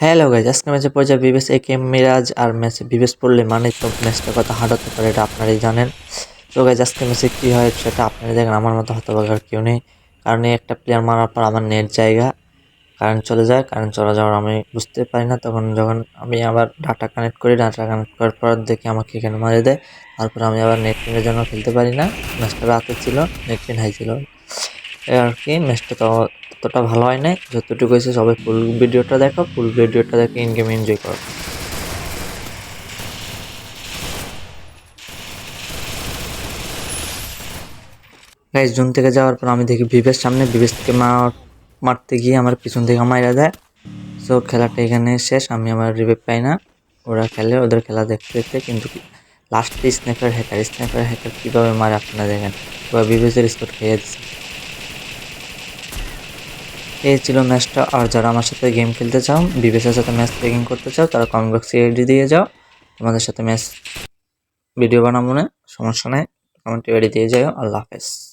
Hello guys, আজকে ম্যাচে পর্যায়ে বিবেস একে মিরাজ আর ম্যাচে বিবেস পড়লে মানে তো ম্যাচটা কত হার্ড হতে পারে এটা আপনারাই জানেন। তো গাইজ আজকে ম্যাচে কী হয় সেটা আপনারা দেখেন, আমার মতো হতভাগার কেউ নেই। কারণ এই একটা প্লেয়ার মারার পর আমার নেট জায়গা কারেন্ট চলে যায়, কারেন্ট চলে যাওয়ার আমি বুঝতে পারি না। তখন যখন আমি আবার ডাটা কানেক্ট করি, ডাটা কানেক্ট করার পর দেখি আমাকে এখানে মারে দেয়। তারপর আমি আবার নেট পিনের জন্য খেলতে পারি না। ম্যাচটা রাতে ছিল, নেট পিন হাই ছিল, এই আর কি। ম্যাচটা তো ততটা ভালো হয় নাই, যতটুকু হয়েছে সবাই ফুল ভিডিওটা দেখো, ফুল ভিডিওটা দেখে ইন গেম এনজয় করো। গাইস, জুন থেকে যাওয়ার পর আমি দেখি বিবের সামনে, বিবেশ থেকে মারতে গিয়ে আমার পিছন থেকে মাইরা দেয়। সো খেলাটা এখানে শেষ, আমি আমার রিভাইভ পাই না। ওরা খেলে, ওদের খেলা দেখতে দেখতে, কিন্তু লাস্টে স্ন্যাপার হ্যাকার কীভাবে মারে আপনারা দেখেন, এবার বিবেচের স্পট খেয়ে দিচ্ছে। এই ছিল ম্যাচটা। আর যারা আমার সাথে গেম খেলতে চাও, বিবেচের সাথে ম্যাচ প্লেইং করতে চাও, তারা কমেন্ট বক্সে আইডি দিয়ে যাও। তোমাদের সাথে ম্যাচ ভিডিও বানাবো না, সমস্যা নাই, কমেন্টে আইডি দিয়ে যাও। আল্লাহ হাফেজ।